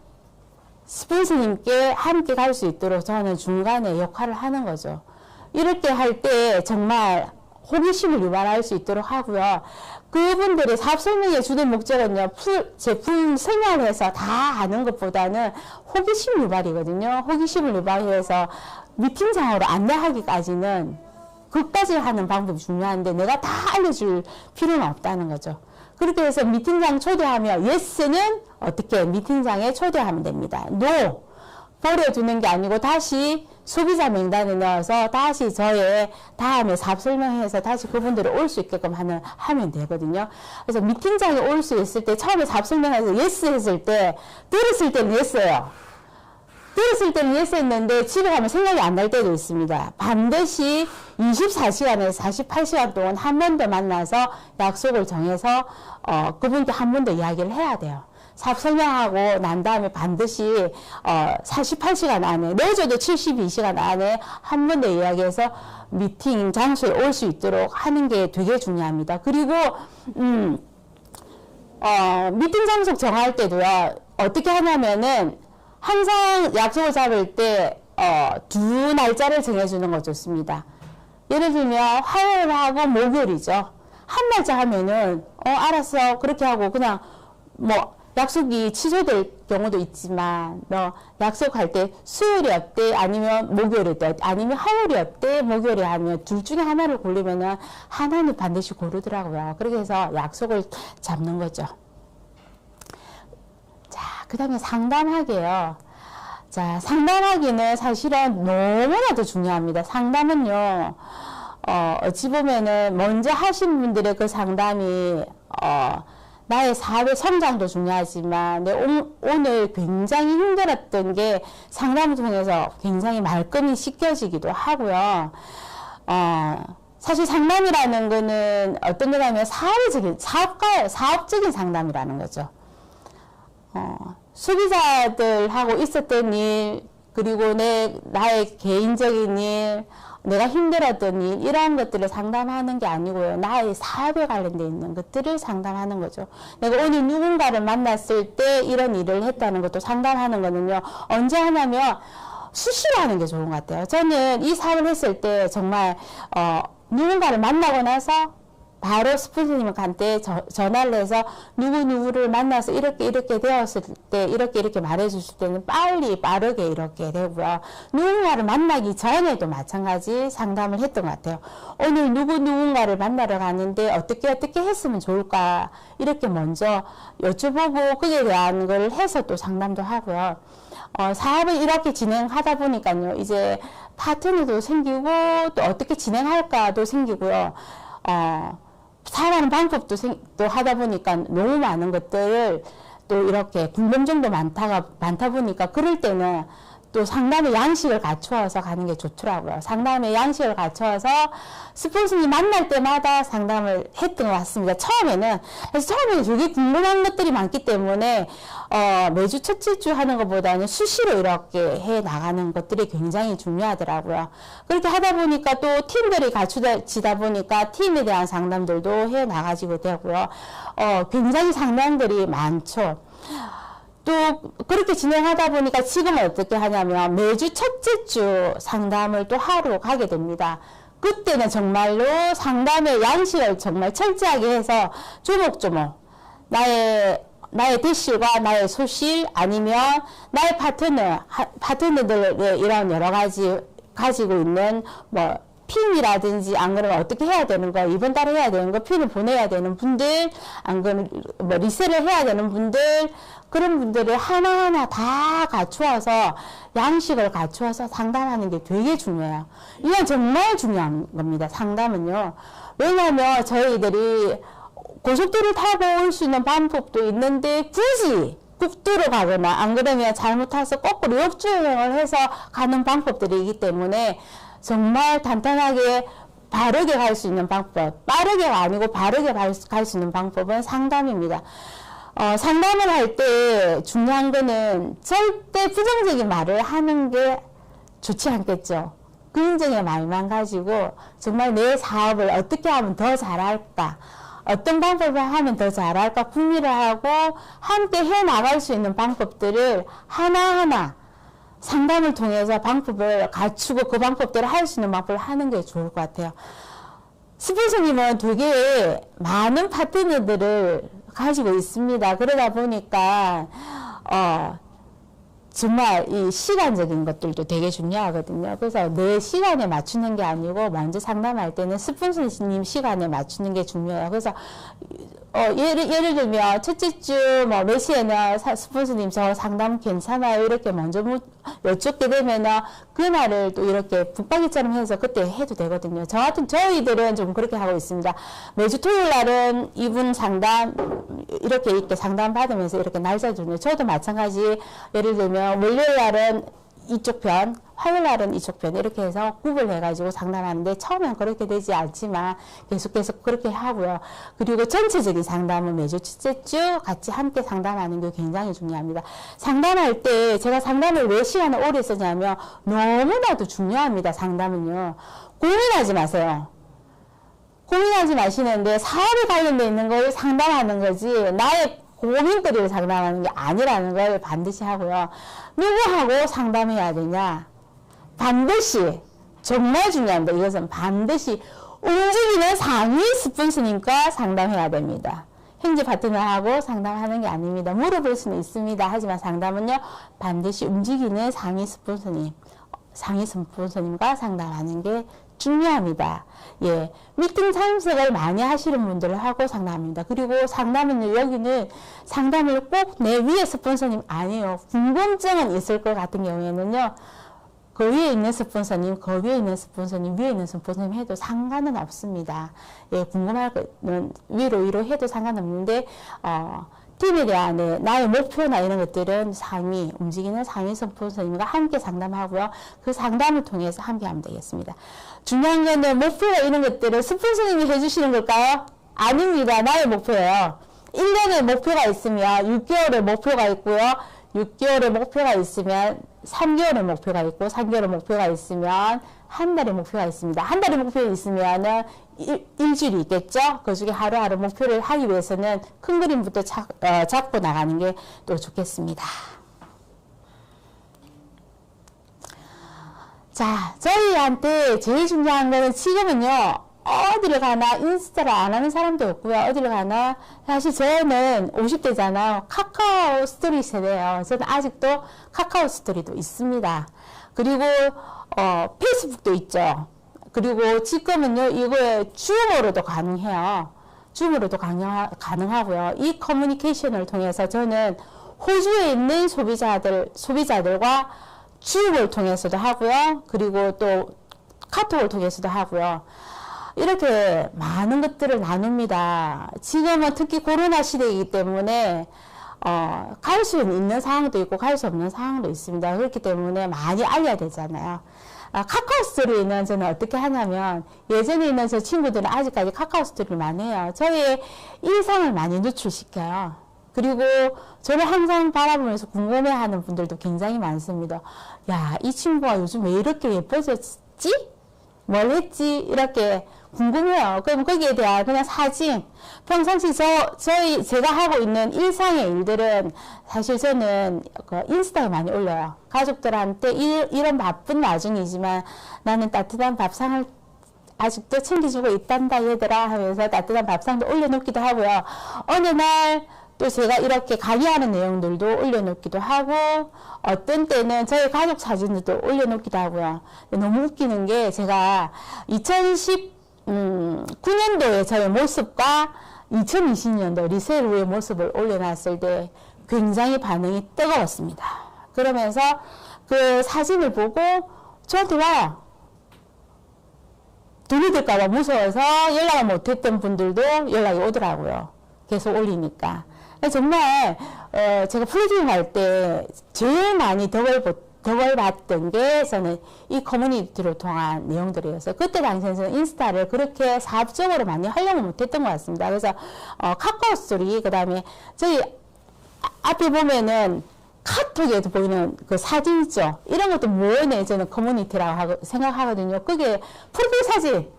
스폰서님께 함께 갈 수 있도록 저는 중간에 역할을 하는 거죠. 이렇게 할 때 정말 호기심을 유발할 수 있도록 하고요. 그분들의 사업 설명의 주된 목적은요, 제품 설명을 해서 다 아는 것보다는 호기심 유발이거든요. 호기심을 유발해서 미팅장으로 안내하기까지는 그까지 하는 방법이 중요한데 내가 다 알려줄 필요는 없다는 거죠. 그렇게 해서 미팅장 초대하면 예스는 어떻게 미팅장에 초대하면 됩니다. 노 버려두는 게 아니고 다시 소비자 명단에 넣어서 다시 저의 다음에 사업 설명해서 다시 그분들이 올 수 있게끔 하면 되거든요. 그래서 미팅장에 올 수 있을 때 처음에 사업 설명해서 예스 했을 때 들었을 때는 예스예요. 들었을 때는 예스 했는데 집에 가면 생각이 안 날 때도 있습니다. 반드시 24시간에서 48시간 동안 한 번 더 만나서 약속을 정해서 그분께 한 번 더 이야기를 해야 돼요. 사업 설명하고 난 다음에 반드시 48시간 안에 늦어도 72시간 안에 한 번 더 이야기해서 미팅 장소에 올 수 있도록 하는 게 되게 중요합니다. 그리고 미팅 장소 정할 때도요 어떻게 하냐면은 항상 약속을 잡을 때 두 날짜를 정해주는 거 좋습니다. 예를 들면 화요일하고 목요일이죠. 한 날짜 하면은 알았어 그렇게 하고 그냥 뭐 약속이 취소될 경우도 있지만 너 약속할 때 수요일이 어때? 아니면 목요일이 어때? 아니면 화요일이 어때? 목요일이 아니면 둘 중에 하나를 고르면은 하나는 반드시 고르더라고요. 그렇게 해서 약속을 잡는 거죠. 자, 그 다음에 상담하기요. 자, 상담하기는 사실은 너무나도 중요합니다. 상담은요, 어찌 보면은 먼저 하신 분들의 그 상담이, 나의 사업의 성장도 중요하지만, 오늘 굉장히 힘들었던 게 상담을 통해서 굉장히 말끔히 씻겨지기도 하고요. 사실 상담이라는 거는 어떤 거냐면 사업적인 상담이라는 거죠. 소비자들하고 있었던 일, 그리고 나의 개인적인 일, 내가 힘들었던 일, 이런 것들을 상담하는 게 아니고요. 나의 사업에 관련되어 있는 것들을 상담하는 거죠. 내가 오늘 누군가를 만났을 때 이런 일을 했다는 것도 상담하는 거는요. 언제 하냐면 수시로 하는 게 좋은 것 같아요. 저는 이 사업을 했을 때 정말 누군가를 만나고 나서 바로 스폰서님한테 전화를 해서 누구누구를 만나서 이렇게 되었을 때 이렇게 말해주실 때는 빠르게 이렇게 되고요. 누군가를 만나기 전에도 마찬가지 상담을 했던 것 같아요. 오늘 누군가를 만나러 가는데 어떻게 했으면 좋을까 이렇게 먼저 여쭤보고 그에 대한 걸 해서 또 상담도 하고요. 사업을 이렇게 진행하다 보니까요. 이제 파트너도 생기고 또 어떻게 진행할까도 생기고요. 살아가는 방법도 또 하다 보니까 너무 많은 것들을 또 이렇게 궁금증도 많다 보니까 그럴 때는 또 상담의 양식을 갖추어서 가는 게 좋더라고요. 상담의 양식을 갖추어서 스폰서님 만날 때마다 상담을 했던 것 같습니다. 처음에는 되게 궁금한 것들이 많기 때문에 매주 첫째 주 하는 것보다는 수시로 이렇게 해 나가는 것들이 굉장히 중요하더라고요. 그렇게 하다 보니까 또 팀들이 갖추어지다 보니까 팀에 대한 상담들도 해 나가지고 되고요. 굉장히 상담들이 많죠. 또 그렇게 진행하다 보니까 지금은 어떻게 하냐면 매주 첫째 주 상담을 또 하러 가게 됩니다. 그때는 정말로 상담의 양식을 정말 철저하게 해서 조목조목 나의 대실과 나의 소실 아니면 나의 파트너들의 이런 여러 가지 가지고 있는 뭐 핀이라든지 안 그러면 어떻게 해야 되는 거, 이번 달에 해야 되는 거, 핀을 보내야 되는 분들, 안 그러면 뭐 리셀을 해야 되는 분들, 그런 분들을 하나하나 다 갖추어서 양식을 갖추어서 상담하는 게 되게 중요해요. 이건 정말 중요한 겁니다. 상담은요. 왜냐하면 저희들이 고속도로 타고 올 수 있는 방법도 있는데 굳이 국도로 가거나 안 그러면 잘못 타서 거꾸로 역주행을 해서 가는 방법들이기 때문에 정말 단단하게 바르게 갈 수 있는 방법, 빠르게가 아니고 바르게 갈 수 있는 방법은 상담입니다. 상담을 할 때 중요한 거는 절대 부정적인 말을 하는 게 좋지 않겠죠. 긍정의 말만 가지고 정말 내 사업을 어떻게 하면 더 잘할까, 어떤 방법을 하면 더 잘할까 궁리를 하고 함께 해 나갈 수 있는 방법들을 하나하나 상담을 통해서 방법을 갖추고 그 방법대로 할 수 있는 방법을 하는 게 좋을 것 같아요. 스폰서님은 되게 많은 파트너들을 가지고 있습니다. 그러다 보니까 정말 이 시간적인 것들도 되게 중요하거든요. 그래서 내 시간에 맞추는 게 아니고 먼저 상담할 때는 스폰서님 시간에 맞추는 게 중요해요. 그래서 예를 들면 첫째 주 뭐 몇 시에는 스폰서님 저 상담 괜찮아요 이렇게 먼저 여쭙게 되면은 그날을 또 이렇게 붙박이처럼 해서 그때 해도 되거든요. 저희들은 좀 그렇게 하고 있습니다. 매주 토요일 날은 이분 상담 이렇게 상담 받으면서 이렇게 날짜 주네요. 저도 마찬가지 예를 들면 월요일 날은 이쪽 편, 화요일 날은 이쪽 편 이렇게 해서 구분해가지고 상담하는데 처음엔 그렇게 되지 않지만 계속 그렇게 하고요. 그리고 전체적인 상담은 매주 첫째 주 같이 함께 상담하는 게 굉장히 중요합니다. 상담할 때 제가 상담을 왜 시간을 오래 쓰냐면 너무나도 중요합니다. 상담은요. 고민하지 마세요. 고민하지 마시는데 사업에 관련되어 있는 걸 상담하는 거지 나의 고민거리를 상담하는 게 아니라는 걸 반드시 하고요. 누구하고 상담해야 되냐? 반드시 정말 중요합니다. 이것은 반드시 움직이는 상위 스폰서님과 상담해야 됩니다. 행제 파트너하고 상담하는 게 아닙니다. 물어볼 수는 있습니다. 하지만 상담은요, 반드시 움직이는 상위 스폰서님과 상담하는 게 중요합니다. 예, 미팅 참석을 많이 하시는 분들을 하고 상담합니다. 그리고 상담은요, 여기는 상담을 꼭 내 위에 스폰서님 아니에요. 궁금증은 있을 것 같은 경우에는요, 그 위에 있는 스폰서님, 그 위에 있는 스폰서님, 위에 있는 스폰서님 해도 상관은 없습니다. 예, 궁금할 거는 위로 해도 상관없는데, 팀에 대한 나의 목표나 이런 것들은 움직이는 상위 스폰서님과 함께 상담하고요. 그 상담을 통해서 함께 하면 되겠습니다. 중요한 거는 목표가 이런 것들을 스폰서님이 해주시는 걸까요? 아닙니다. 나의 목표예요. 1년의 목표가 있으면 6개월의 목표가 있고요. 6개월의 목표가 있으면 3개월의 목표가 있고 3개월의 목표가 있으면 한 달의 목표가 있습니다. 한 달의 목표가 있으면 일주일이 있겠죠. 그 중에 하루하루 목표를 하기 위해서는 큰 그림부터 잡고 나가는 게 또 좋겠습니다. 자, 저희한테 제일 중요한 거는 지금은요, 어디를 가나 인스타를 안 하는 사람도 없고요. 어디를 가나 사실 저는 50대잖아요. 카카오 스토리 세대예요. 저는 아직도 카카오 스토리도 있습니다. 그리고 페이스북도 있죠. 그리고 지금은요, 이거에 줌으로도 가능해요. 줌으로도 가능하고요. 이 커뮤니케이션을 통해서 저는 호주에 있는 소비자들과 줌을 통해서도 하고요. 그리고 또 카톡을 통해서도 하고요. 이렇게 많은 것들을 나눕니다. 지금은 특히 코로나 시대이기 때문에 갈 수 있는 상황도 있고 갈 수 없는 상황도 있습니다. 그렇기 때문에 많이 알려야 되잖아요. 카카오 스토리는 저는 어떻게 하냐면, 예전에 있는 저 친구들은 아직까지 카카오 스토리를 많이 해요. 저의 일상을 많이 노출시켜요. 그리고 저를 항상 바라보면서 궁금해하는 분들도 굉장히 많습니다. 야, 이 친구가 요즘 왜 이렇게 예뻐졌지? 뭘 했지? 이렇게 궁금해요. 그럼 거기에 대한 그냥 사진, 평상시 제가 하고 있는 일상의 일들은 사실 저는 인스타에 많이 올려요. 가족들한테 이런 바쁜 와중이지만 나는 따뜻한 밥상을 아직도 챙겨주고 있단다 얘들아 하면서 따뜻한 밥상도 올려놓기도 하고요. 어느 날 또 제가 이렇게 강의하는 내용들도 올려놓기도 하고, 어떤 때는 저희 가족 사진들도 올려놓기도 하고요. 너무 웃기는 게, 제가 2019년도에 저의 모습과 2020년도 리셀 후의 모습을 올려놨을 때 굉장히 반응이 뜨거웠습니다. 그러면서 그 사진을 보고 저한테 와요. 돈이 들까봐 무서워서 연락을 못했던 분들도 연락이 오더라고요. 계속 올리니까. 정말 제가 프로듀싱 할 때 제일 많이 덕을 봤던 게 저는 이 커뮤니티를 통한 내용들이었어요. 그때 당시에는 저는 인스타를 그렇게 사업적으로 많이 하려고 못했던 것 같습니다. 그래서 카카오 스토리, 그 다음에 저희 앞에 보면은 카톡에도 보이는 그 사진 있죠. 이런 것도 모여내 저는 커뮤니티라고 생각하거든요. 그게 프로필 사진,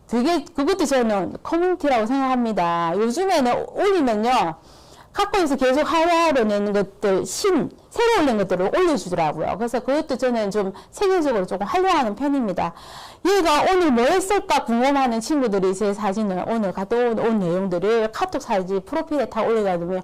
그것도 저는 커뮤니티라고 생각합니다. 요즘에는 올리면요, 카카오에서 계속 하루하루 내는 것들, 새로 올린 것들을 올려주더라고요. 그래서 그것도 저는 좀 세계적으로 조금 활용하는 편입니다. 얘가 오늘 뭐 했을까 궁금하는 친구들이 제 사진을 오늘 갔다 온 내용들을 카톡 사진 프로필에 다 올려놔두면,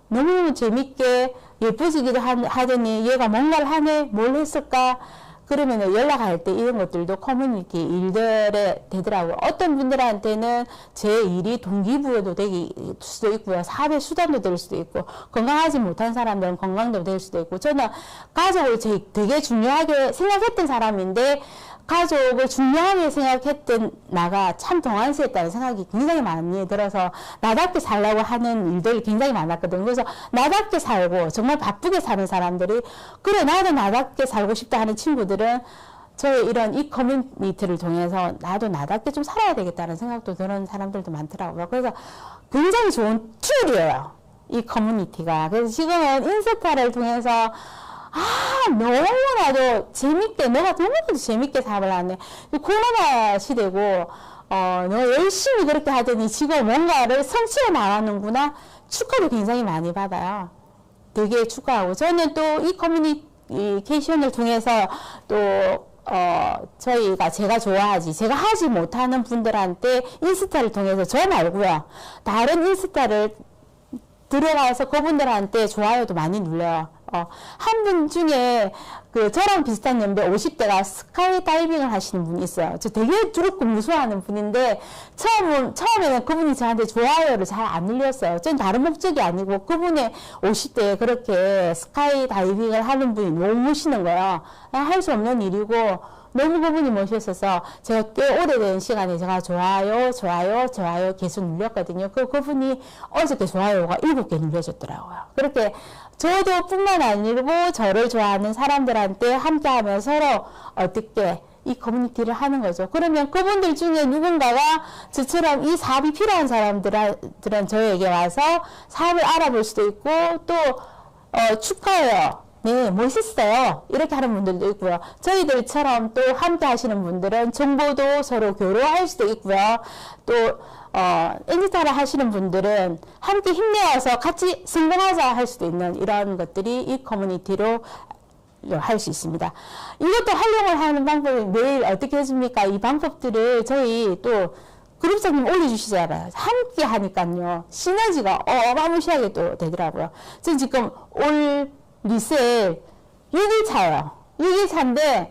너무너무 재밌게 예쁘지기도 하더니 얘가 뭔가를 하네, 뭘 했을까? 그러면 연락할 때 이런 것들도 커뮤니티 일들에 되더라고요. 어떤 분들한테는 제 일이 동기부여도 될 수도 있고요. 사업의 수단도 될 수도 있고, 건강하지 못한 사람들은 건강도 될 수도 있고, 저는 가족을 되게 중요하게 생각했던 사람인데, 가족을 중요하게 생각했던 나가 참 동안스했다는 생각이 굉장히 많이 들어서 나답게 살려고 하는 일들이 굉장히 많았거든요. 그래서 나답게 살고 정말 바쁘게 사는 사람들이, 그래 나도 나답게 살고 싶다 하는 친구들은 저의 이런 이 커뮤니티를 통해서 나도 나답게 좀 살아야 되겠다는 생각도 드는 사람들도 많더라고요. 그래서 굉장히 좋은 툴이에요, 이 커뮤니티가. 그래서 지금은 인스타를 통해서 너무나도 재밌게, 너가 너무나도 재밌게 사업을 하네. 코로나 시대고, 너 열심히 그렇게 하더니 지금 뭔가를 성취해 나가는구나. 축하도 굉장히 많이 받아요. 되게 축하하고. 저는 또 이 커뮤니케이션을 통해서 또, 제가 좋아하지, 제가 하지 못하는 분들한테 인스타를 통해서 저 말고요. 다른 인스타를 들어가서 그분들한테 좋아요도 많이 눌러요. 한 분 중에 저랑 비슷한 연배 50대가 스카이 다이빙을 하시는 분이 있어요. 저 되게 두렵고 무서워하는 분인데, 처음에는 그분이 저한테 좋아요를 잘 안 눌렸어요. 전 다른 목적이 아니고, 그분의 50대에 그렇게 스카이 다이빙을 하는 분이 너무 멋있는 거예요. 할 수 없는 일이고, 너무 그분이 멋있어서 제가 꽤 오래된 시간에 제가 좋아요 계속 눌렸거든요. 그분이 어저께 좋아요가 7개 눌려졌더라고요. 그렇게 저도 뿐만 아니고 저를 좋아하는 사람들한테 함께하면 서로 어떻게 이 커뮤니티를 하는 거죠. 그러면 그분들 중에 누군가가 저처럼 이 사업이 필요한 사람들은 저에게 와서 사업을 알아볼 수도 있고, 또 축하해요, 네, 멋있어요, 이렇게 하는 분들도 있고요. 저희들처럼 또 함께 하시는 분들은 정보도 서로 교류할 수도 있고요. 또 인스타를 하시는 분들은 함께 힘내어서 같이 성공하자 할 수도 있는 이런 것들이 이 커뮤니티로 할 수 있습니다. 이것도 활용을 하는 방법이 매일 어떻게 해줍니까? 이 방법들을 저희 또 그룹장님 올려주시잖아요. 함께 하니까요, 시너지가 어마무시하게 또 되더라고요. 전 지금 올 리셀 6일차예요. 6일차인데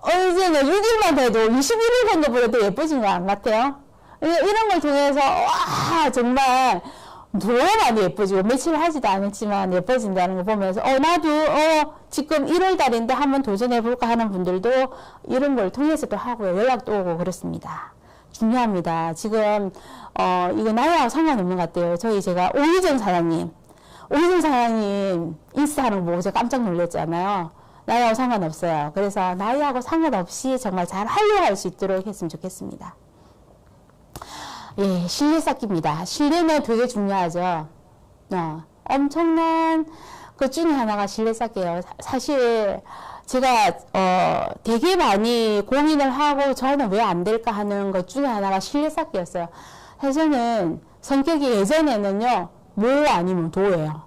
이제는 6일만 돼도 21일 된 것보다 더 예뻐진 거 안 같아요? 이런 걸 통해서 와, 정말 너무 많이 예뻐지고, 며칠 하지도 않았지만 예뻐진다는 거 보면서 나도 지금 1월 달인데 한번 도전해볼까 하는 분들도 이런 걸 통해서도 하고요. 연락도 오고 그렇습니다. 중요합니다. 지금 이거 나이하고 상관없는 것 같아요. 제가 오희정 사장님 인스타 하는 거 보고 제가 깜짝 놀랐잖아요. 나이하고 상관없어요. 그래서 나이하고 상관없이 정말 잘 활용할 수 있도록 했으면 좋겠습니다. 예, 신뢰 쌓기입니다. 신뢰는 되게 중요하죠. 엄청난 것 중에 하나가 신뢰 쌓기예요. 사실 제가 되게 많이 고민을 하고 저는 왜 안 될까 하는 것 중에 하나가 신뢰 쌓기였어요. 사실 저는 성격이 예전에는요, 뭐 아니면 도예요.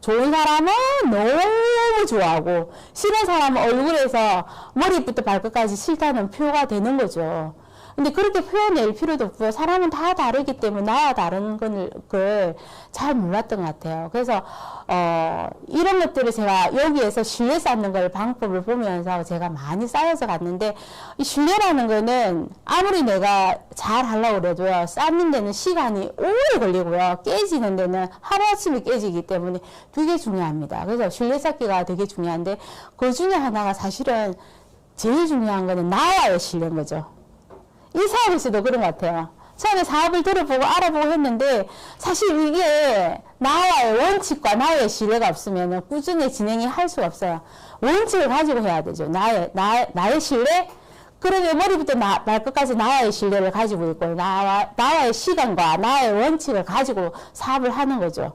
좋은 사람은 너무 좋아하고, 싫은 사람은 얼굴에서 머리부터 발끝까지 싫다는 표가 되는 거죠. 근데 그렇게 표현낼 필요도 없고요. 사람은 다 다르기 때문에 나와 다른 걸 잘 몰랐던 것 같아요. 그래서 이런 것들을 제가 여기에서 신뢰 쌓는 걸 방법을 보면서 제가 많이 쌓여서 갔는데, 이 신뢰라는 거는 아무리 내가 잘 하려고 그래도요, 쌓는 데는 시간이 오래 걸리고요, 깨지는 데는 하루아침에 깨지기 때문에 되게 중요합니다. 그래서 신뢰 쌓기가 되게 중요한데, 그 중에 하나가 사실은 제일 중요한 거는 나와의 신뢰인 거죠. 이 사업에서도 그런 것 같아요. 처음에 사업을 들어보고 알아보고 했는데, 사실 이게 나와의 원칙과 나의 신뢰가 없으면 꾸준히 진행이 할 수가 없어요. 원칙을 가지고 해야 되죠. 나의 신뢰? 그러면 머리부터 발끝까지 나와의 신뢰를 가지고 있고, 나와의 시간과 나의 원칙을 가지고 사업을 하는 거죠.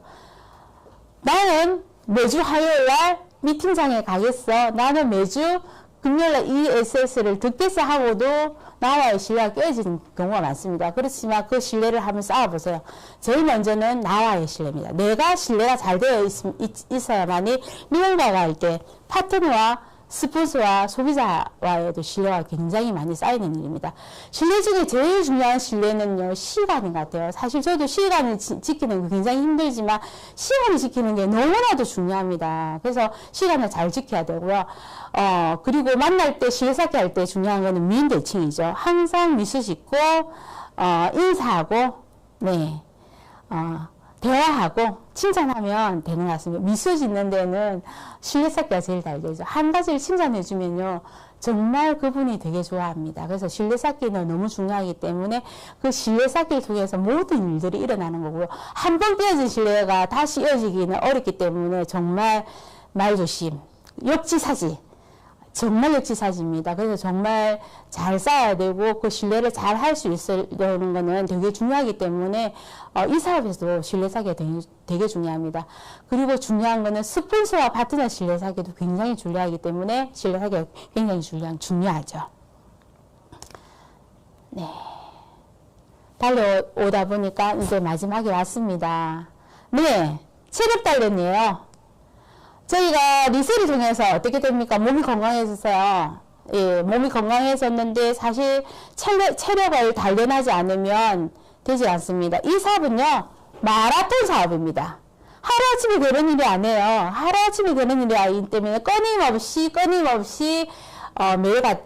나는 매주 화요일날 미팅장에 가겠어. 나는 매주 금요일날 ESS를 듣겠어 하고도 나와의 신뢰가 깨지는 경우가 많습니다. 그렇지만 그 신뢰를 한번 쌓아보세요. 제일 먼저는 나와의 신뢰입니다. 내가 신뢰가 잘 되어 있어야만이 누군가가 할 때 파트너와 스폰서와 소비자와의도 신뢰가 굉장히 많이 쌓이는 일입니다. 신뢰 중에 제일 중요한 신뢰는요, 시간인 것 같아요. 사실 저도 시간을 지키는 게 굉장히 힘들지만 시간을 지키는 게 너무나도 중요합니다. 그래서 시간을 잘 지켜야 되고요. 그리고 만날 때 신뢰 쌓기 할 때 중요한 거는 미인대칭이죠. 항상 미소 짓고 인사하고 대화하고 칭찬하면 되는 것 같습니다. 미소 짓는 데는 신뢰 쌓기가 제일 잘 되죠. 한 가지를 칭찬해 주면요, 정말 그분이 되게 좋아합니다. 그래서 신뢰 쌓기는 너무 중요하기 때문에 그 신뢰 쌓기를 통해서 모든 일들이 일어나는 거고요. 한 번 깨진 신뢰가 다시 이어지기는 어렵기 때문에 정말 말조심, 역지사지, 정말 역지사지입니다. 그래서 정말 잘 쌓아야 되고, 그 신뢰를 잘 할 수 있으려는 거는 되게 중요하기 때문에 이 사업에서도 신뢰 쌓기가 되게 중요합니다. 그리고 중요한 거는 스폰서와 파트너 신뢰 쌓기도 굉장히 중요하기 때문에 신뢰 쌓기가 굉장히 중요하죠. 네. 달려오다 보니까 이제 마지막에 왔습니다. 네. 체력 단련이에요. 저희가 리셀을 통해서 어떻게 됩니까? 몸이 건강해졌어요. 예, 몸이 건강해졌는데 사실 체력을 단련하지 않으면 되지 않습니다. 이 사업은요, 마라톤 사업입니다. 하루아침에 되는 일이 아니에요. 하루아침에 되는 일이 아니기 때문에 끊임없이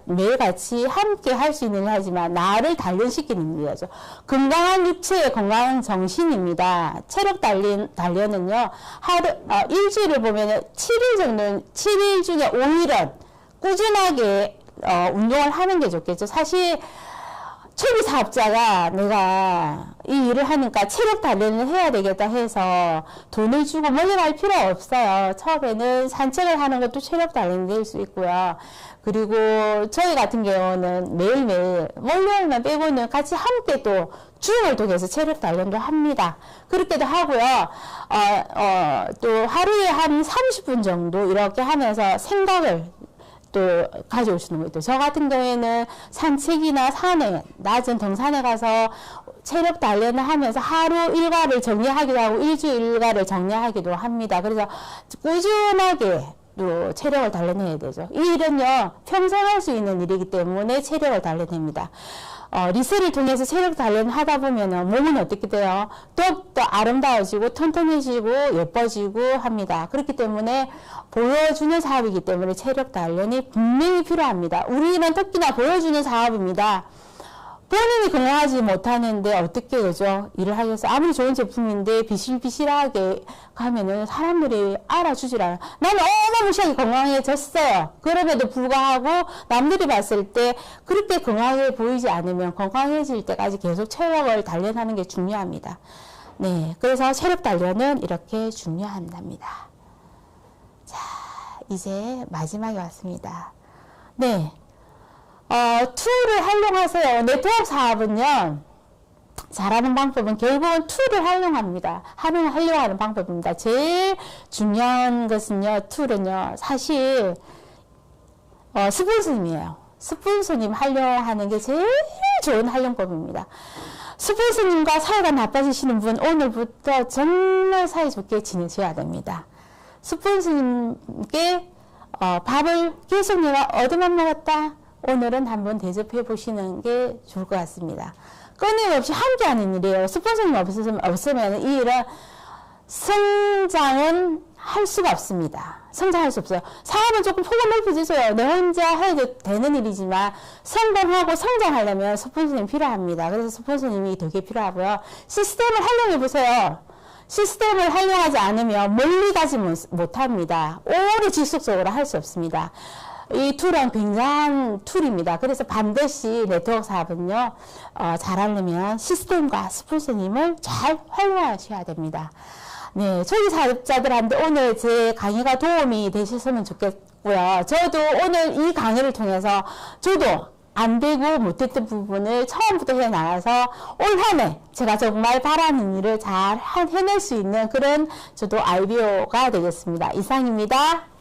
매일같이 함께 할 수 있는 일 하지만 나를 단련시키는 일이죠. 건강한 육체의 건강한 정신입니다. 체력 단련은요, 일주일을 보면은 7일 정도는, 7일 중에 5일은 꾸준하게, 운동을 하는 게 좋겠죠. 사실, 초기 사업자가 내가 이 일을 하니까 체력 단련을 해야 되겠다 해서 돈을 주고 멀리갈 필요 없어요. 처음에는 산책을 하는 것도 체력 단련이 될 수 있고요. 그리고 저희 같은 경우는 매일매일 월요일만 빼고는 같이 함께 또 줌을 통해서 체력 단련도 합니다. 그렇게도 하고요. 또 하루에 한 30분 정도 이렇게 하면서 생각을 또 가져오시는 것도, 저 같은 경우에는 산책이나 산에, 낮은 등산에 가서 체력 단련을 하면서 하루 일과를 정리하기도 하고 일주일 일과를 정리하기도 합니다. 그래서 꾸준하게 또 체력을 단련해야 되죠. 이 일은요, 평생 할 수 있는 일이기 때문에 체력을 단련합니다. 리셀을 통해서 체력 단련을 하다 보면 몸은 어떻게 돼요? 더욱더 아름다워지고 튼튼해지고 예뻐지고 합니다. 그렇기 때문에 보여주는 사업이기 때문에 체력 단련이 분명히 필요합니다. 우리는 특히나 보여주는 사업입니다. 본인이 건강하지 못하는데 어떻게 그죠? 일을 하겠어. 아무리 좋은 제품인데 비실비실하게 가면은 사람들이 알아주질 않아요. 나는 어마무시하게 건강해졌어요. 그럼에도 불구하고 남들이 봤을 때 그렇게 건강해 보이지 않으면 건강해질 때까지 계속 체력을 단련하는 게 중요합니다. 네, 그래서 체력 단련은 이렇게 중요합니다. 자, 이제 마지막에 왔습니다. 네. 툴을 활용하세요. 네트워크 사업은요, 잘하는 방법은 결국은 툴을 활용하는 방법입니다. 제일 중요한 것은요, 툴은요, 사실, 스폰서님이에요. 스폰서님 활용하는 게 제일 좋은 활용법입니다. 스폰서님과 사이가 나빠지시는 분, 오늘부터 정말 사이좋게 지내셔야 됩니다. 스폰서님께, 밥을 계속 내가 얻어만 먹었다. 오늘은 한번 대접해 보시는 게 좋을 것 같습니다. 끊임없이 함께하는 일이에요. 스폰서님 없으면 이 일은 성장은 할 수가 없습니다. 성장할 수 없어요. 사업은 조금 폭을 넓혀주세요. 내 혼자 해도 되는 일이지만 성공하고 성장하려면 스폰서님이 필요합니다. 그래서 스폰서님이 되게 필요하고요. 시스템을 활용해 보세요. 시스템을 활용하지 않으면 멀리 가지 못합니다. 오래 지속적으로 할 수 없습니다. 이 툴은 굉장한 툴입니다. 그래서 반드시 네트워크 사업은요, 잘하려면 시스템과 스폰서님을 잘 활용하셔야 됩니다. 네, 초기 사업자들한테 오늘 제 강의가 도움이 되셨으면 좋겠고요. 저도 오늘 이 강의를 통해서 저도 안 되고 못했던 부분을 처음부터 해 나가서 올 한 해 제가 정말 바라는 일을 잘 해낼 수 있는 그런 저도 아이디어가 되겠습니다. 이상입니다.